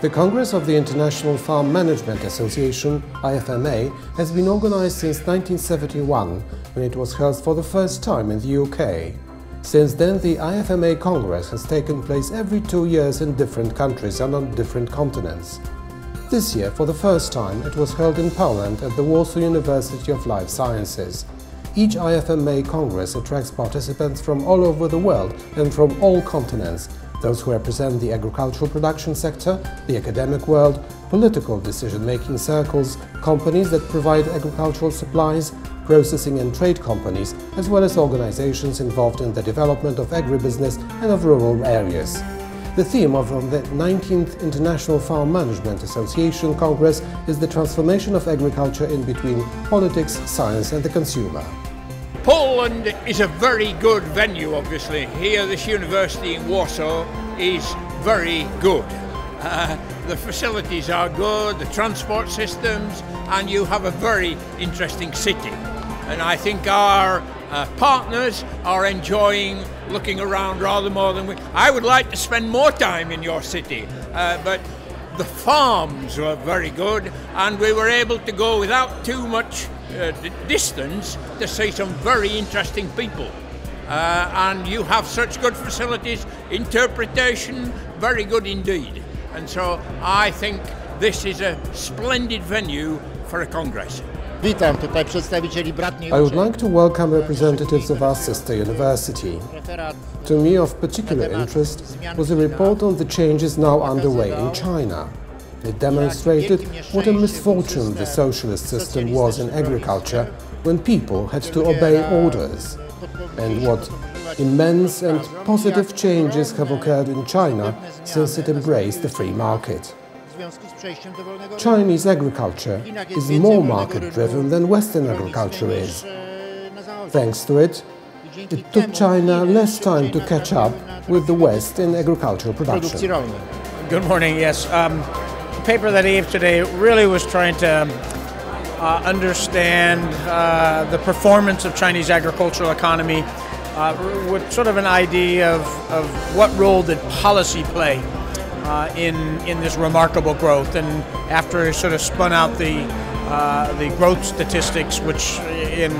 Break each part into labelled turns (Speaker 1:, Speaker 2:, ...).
Speaker 1: The Congress of the International Farm Management Association, IFMA, has been organized since 1971, when it was held for the first time in the UK. Since then, the IFMA Congress has taken place every 2 years in different countries and on different continents. This year, for the first time, it was held in Poland at the Warsaw University of Life Sciences. Each IFMA Congress attracts participants from all over the world and from all continents, those who represent the agricultural production sector, the academic world, political decision-making circles, companies that provide agricultural supplies, processing and trade companies, as well as organizations involved in the development of agribusiness and of rural areas. The theme of the 19th International Farm Management Association Congress is the transformation of agriculture in between politics, science and the consumer.
Speaker 2: Poland is a very good venue, obviously. Here, this university in Warsaw is very good. The facilities are good, the transport systems, and you have a very interesting city. And I think our partners are enjoying looking around rather more than we. I would like to spend more time in your city, but the farms were very good, and we were able to go without too much distance to see some very interesting people. And you have such good facilities, interpretation, very good indeed. And so I think this is a splendid venue for a congress.
Speaker 1: I would like to welcome representatives of our sister university. To me, of particular interest was a report on the changes now underway in China. It demonstrated what a misfortune the socialist system was in agriculture when people had to obey orders, and what immense and positive changes have occurred in China since it embraced the free market. Chinese agriculture is more market-driven than Western agriculture is. Thanks to it, it took China less time to catch up with the West in agricultural production.
Speaker 3: Good morning, yes. The paper that I gave today really was trying to understand the performance of Chinese agricultural economy with sort of an idea of what role did policy play in this remarkable growth. And after I sort of spun out the growth statistics, which in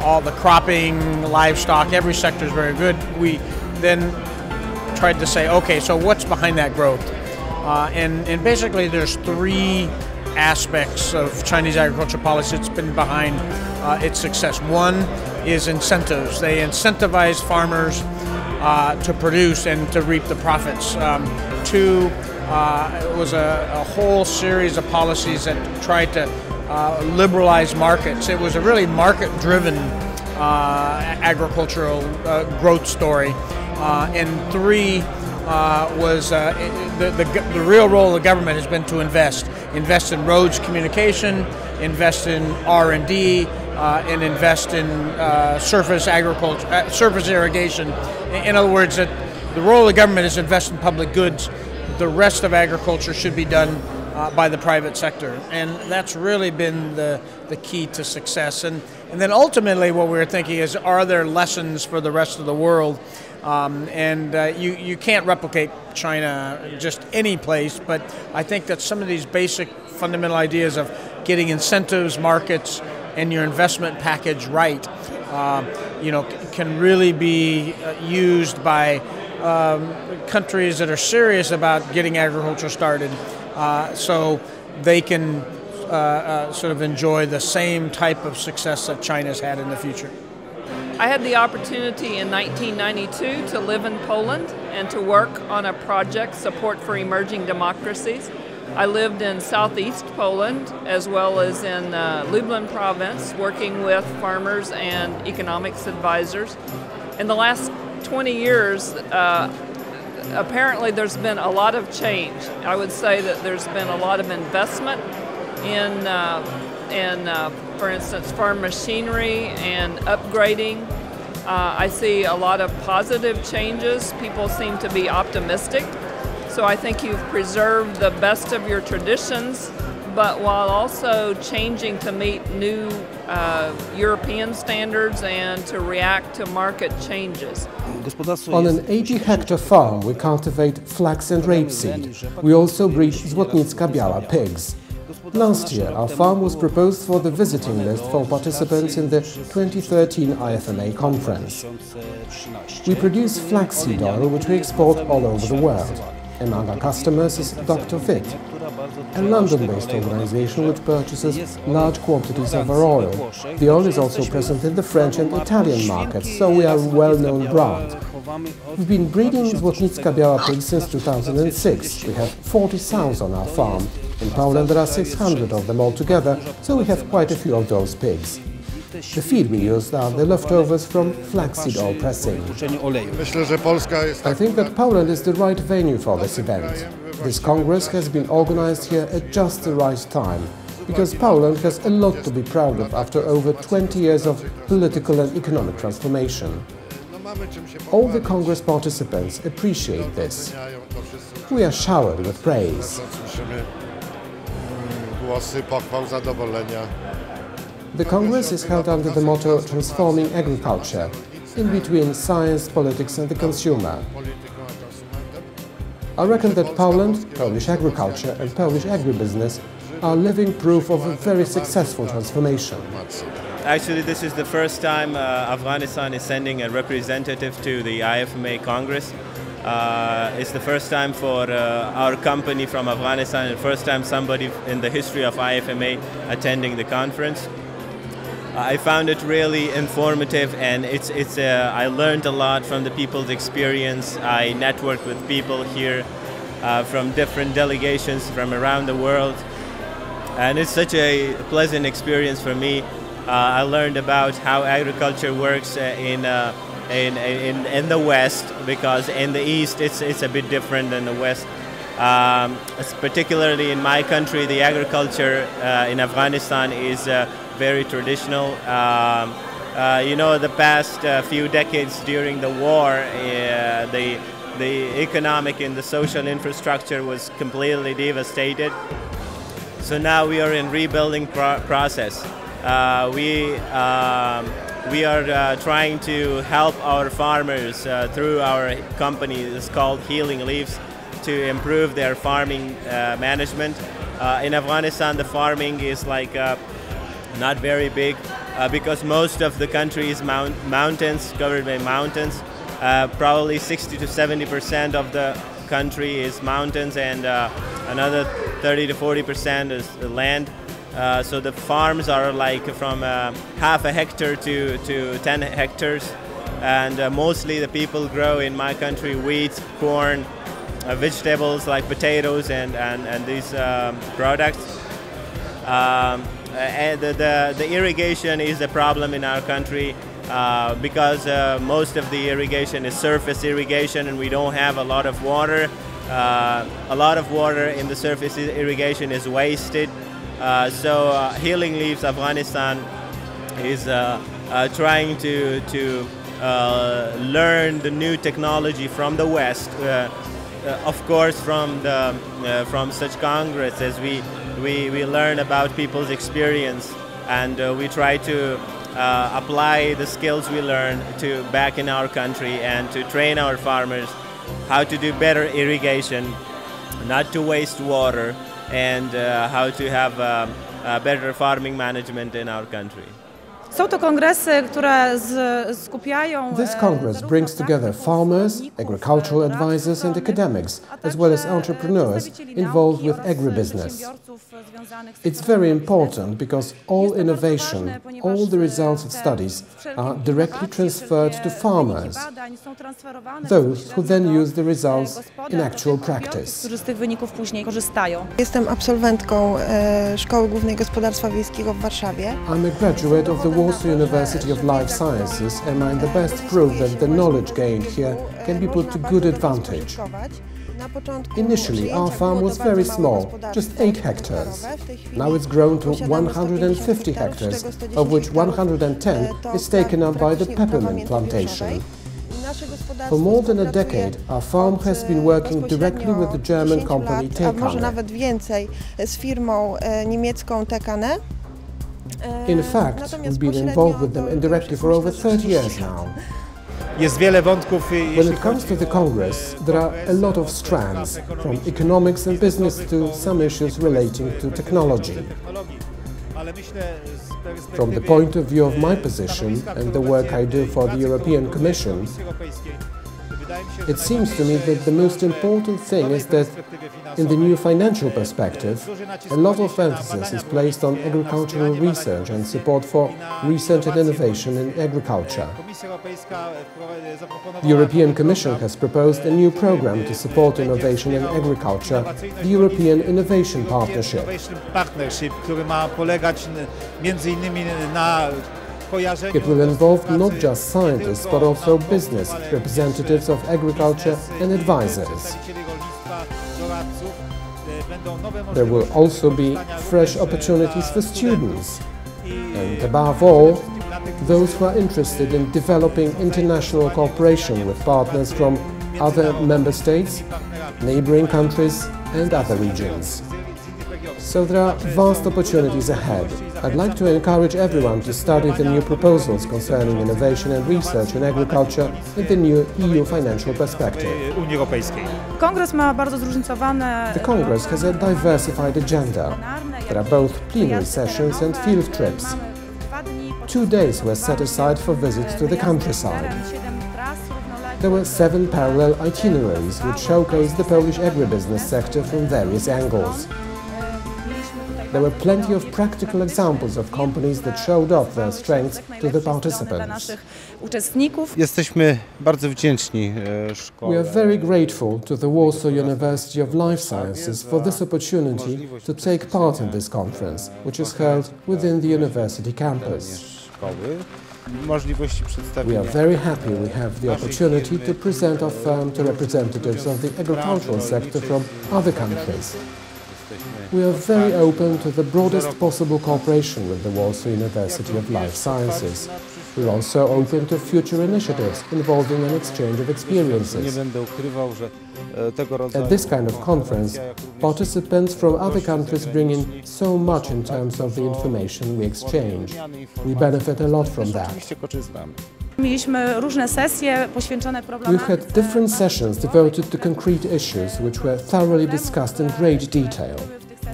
Speaker 3: all the cropping, livestock, every sector is very good, we then tried to say, okay, so what's behind that growth? And basically there's three aspects of Chinese agriculture policy that's been behind its success. One is incentives. They incentivize farmers to produce and to reap the profits. Two was a whole series of policies that tried to liberalize markets. It was a really market-driven agricultural growth story. And three was the real role of the government has been to invest in roads, communication, invest in R&D, and invest in surface agriculture, surface irrigation. In other words, that the role of the government is to invest in public goods. The rest of agriculture should be done by the private sector, and that's really been the key to success. And then ultimately, what we were thinking is, are there lessons for the rest of the world? You can't replicate China just any place, but I think that some of these basic fundamental ideas of getting incentives, markets, and your investment package right, can really be used by countries that are serious about getting agriculture started, so they can sort of enjoy the same type of success that China's had in the future.
Speaker 4: I had the opportunity in 1992 to live in Poland and to work on a project, Support for Emerging Democracies. I lived in southeast Poland as well as in Lublin province, working with farmers and economics advisors. In the last 20 years, apparently there's been a lot of change. I would say that there's been a lot of investment in for instance, farm machinery and upgrading. I see a lot of positive changes. People seem to be optimistic. So I think you've preserved the best of your traditions, but while also changing to meet new European standards and to react to market changes.
Speaker 1: On an 80-hectare farm, we cultivate flax and rapeseed. We also breed Wuls-Sggw pigs. Last year, our farm was proposed for the visiting list for participants in the 2013 IFMA conference. We produce flaxseed oil, which we export all over the world. Among our customers is Dr. Fit, a London-based organization which purchases large quantities of our oil. The oil is also present in the French and Italian markets, so we are a well-known brand. We've been breeding Wuls-Sggw pigs since 2006. We have 40 sows on our farm. In Poland there are 600 of them altogether, so we have quite a few of those pigs. The feed we used are the leftovers from flaxseed oil pressing. I think that Poland is the right venue for this event. This Congress has been organized here at just the right time, because Poland has a lot to be proud of after over 20 years of political and economic transformation. All the Congress participants appreciate this. We are showered with praise. The Congress is held under the motto Transforming Agriculture, in between science, politics and the consumer. I reckon that Poland, Polish agriculture and Polish agribusiness are living proof of a very successful transformation.
Speaker 5: Actually, this is the first time Afghanistan is sending a representative to the IFMA Congress. It's the first time for our company from Afghanistan, and first time somebody in the history of IFMA attending the conference. I found it really informative, and I learned a lot from the people's experience. I networked with people here from different delegations from around the world, and it's such a pleasant experience for me. I learned about how agriculture works in the West, because in the East it's a bit different than the West. Particularly in my country, the agriculture in Afghanistan is very traditional. You know, the past few decades during the war, the economic and the social infrastructure was completely devastated. So now we are in rebuilding process. We are trying to help our farmers through our company. It's called Healing Leaves, to improve their farming management. In Afghanistan, the farming is like not very big because most of the country is mountains, covered by mountains. Probably 60 to 70% of the country is mountains, and another 30 to 40% is land. So the farms are like from half a hectare to 10 hectares, and mostly the people grow in my country wheat, corn, vegetables like potatoes and these products. And the irrigation is a problem in our country because most of the irrigation is surface irrigation, and we don't have a lot of water. A lot of water in the surface irrigation is wasted. So Healing Leaves Afghanistan is trying to learn the new technology from the West. Of course, from such congresses, we learn about people's experience, and we try to apply the skills we learn to back in our country, and to train our farmers how to do better irrigation, not to waste water, and how to have better farming management in our country.
Speaker 1: This Congress brings together farmers, agricultural advisors and academics, as well as entrepreneurs involved with agribusiness. It's very important because all innovation, all the results of studies are directly transferred to farmers, those who then use the results in actual practice.
Speaker 6: Jestem absolwentką Szkoły Głównej Gospodarstwa Wiejskiego w Warszawie.
Speaker 1: I'm a graduate of the Warsaw University of Life Sciences, and I'm the best proof that the knowledge gained here can be put to good advantage. Initially, our farm was very small, just 8 hectares. Now it's grown to 150 hectares, of which 110 is taken up by the peppermint plantation. For more than a decade, our farm has been working directly with the German company
Speaker 6: a może
Speaker 1: Tekane.
Speaker 6: nawet więcej z firmą niemiecką Tekane.
Speaker 1: In fact, we've been involved with them indirectly for over 30 years now. When it comes to the Congress, there are a lot of strands, from economics and business to some issues relating to technology. From the point of view of my position and the work I do for the European Commission, it seems to me that the most important thing is that in the new financial perspective, a lot of emphasis is placed on agricultural research and support for research and innovation in agriculture. The European Commission has proposed a new program to support innovation in agriculture, the European Innovation Partnership. It will involve not just scientists, but also business, representatives of agriculture and advisors. There will also be fresh opportunities for students, and above all, those who are interested in developing international cooperation with partners from other member states, neighboring countries and other regions. So there are vast opportunities ahead. I'd like to encourage everyone to study the new proposals concerning innovation and research in agriculture in the new EU financial perspective. The Congress has a diversified agenda. There are both plenary sessions and field trips. 2 days were set aside for visits to the countryside. There were 7 parallel itineraries which showcased the Polish agribusiness sector from various angles. There were plenty of practical examples of companies that showed off their strengths to the participants. We are very grateful to the Warsaw University of Life Sciences for this opportunity to take part in this conference, which is held within the university campus. We are very happy we have the opportunity to present our firm to representatives of the agricultural sector from other countries. We are very open to the broadest possible cooperation with the Warsaw University of Life Sciences. We are also open to future initiatives involving an exchange of experiences. At this kind of conference, participants from other countries bring in so much in terms of the information we exchange. We benefit a lot from that. We had different sessions devoted to concrete issues which were thoroughly discussed in great detail.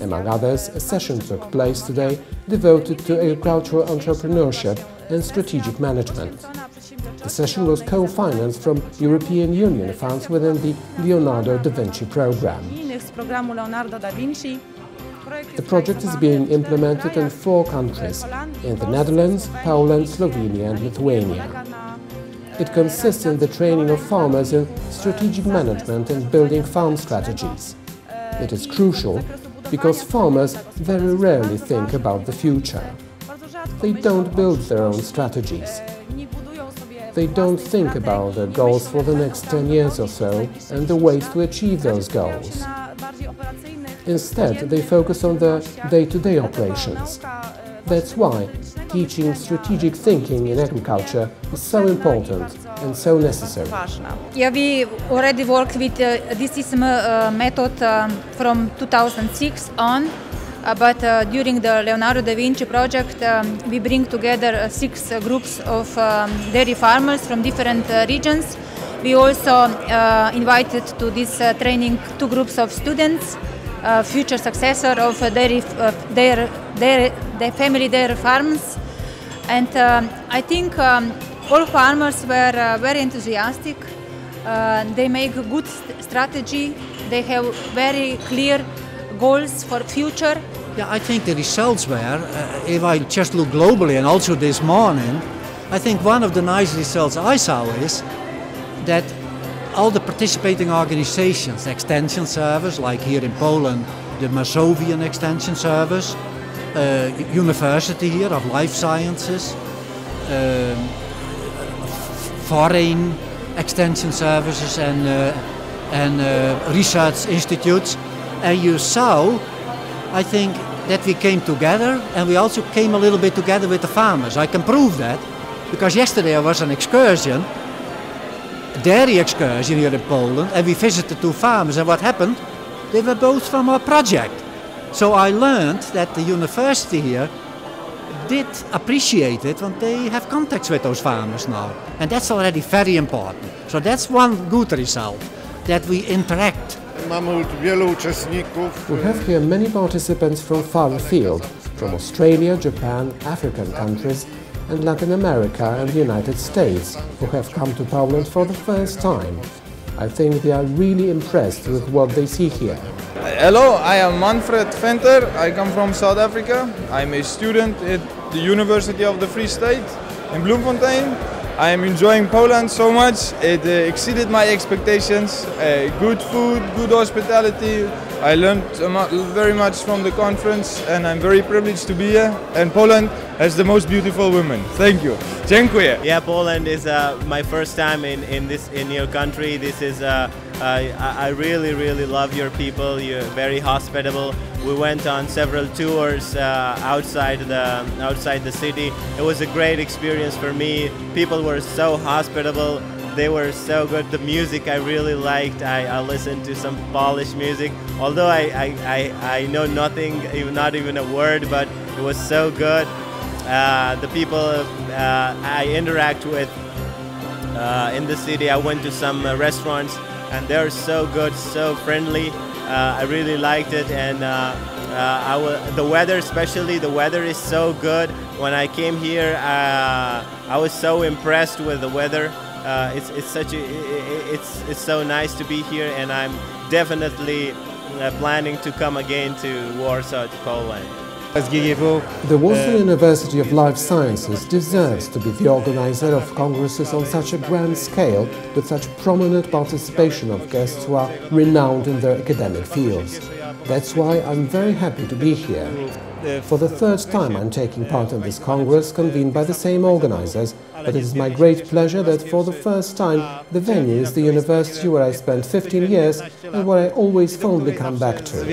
Speaker 1: Among others, a session took place today devoted to agricultural entrepreneurship and strategic management. The session was co-financed from European Union funds within the Leonardo da Vinci program. The project is being implemented in 4 countries, in the Netherlands, Poland, Slovenia and Lithuania. It consists in the training of farmers in strategic management and building farm strategies. It is crucial because farmers very rarely think about the future. They don't build their own strategies. They don't think about their goals for the next 10 years or so and the ways to achieve those goals. Instead, they focus on their day-to-day operations. That's why teaching strategic thinking in agriculture is so important and so necessary.
Speaker 7: Yeah, we already work with this method from 2006 on, but during the Leonardo da Vinci project we bring together 6 groups of dairy farmers from different regions. We also invited to this training 2 groups of students, future successor of family dairy farms, and I think all farmers were very enthusiastic. They make a good strategy. They have very clear goals for future.
Speaker 8: Yeah, I think the results were, if I just look globally and also this morning, I think one of the nice results I saw is that all the participating organizations, Extension Service, like here in Poland, the Masovian Extension Service, University here of Life Sciences, foreign extension services and research institutes, and you saw, I think, that we came together, and we also came a little bit together with the farmers. I can prove that because yesterday I was on excursion dairy excursion here in Poland, and we visited 2 farmers, and what happened? They were both from our project. So I learned that the university here did appreciate it when they have contacts with those farmers now. And that's already very important. So that's one good result, that we interact.
Speaker 1: We have here many participants from far afield, from Australia, Japan, African countries, and Latin America and the United States, who have come to Poland for the first time. I think they are really impressed with what they see here.
Speaker 9: Hello, I am Manfred Venter. I come from South Africa. I'm a student at the University of the Free State in Bloemfontein. I am enjoying Poland so much. It exceeded my expectations. Good food, good hospitality. I learned very much from the conference, and I'm very privileged to be here. And Poland has the most beautiful women. Thank you. Dziękuję.
Speaker 5: Yeah, Poland is my first time in your country. This is I really love your people. You're very hospitable. We went on several tours outside the city. It was a great experience for me. People were so hospitable. They were so good. The music I really liked. I listened to some Polish music. Although I know nothing, not even a word, but it was so good. The people I interact with in the city. I went to some restaurants, and they're so good, so friendly. I really liked it, and the weather, especially the weather, is so good. When I came here, I was so impressed with the weather. It's so nice to be here, and I'm definitely planning to come again to Warsaw, to Poland.
Speaker 1: The Warsaw University of Life Sciences deserves to be the organizer of congresses on such a grand scale, with such prominent participation of guests who are renowned in their academic fields. That's why I'm very happy to be here. For the 3rd time I'm taking part in this congress convened by the same organizers, but it is my great pleasure that for the first time the venue is the university where I spent 15 years and where I always fondly come back to.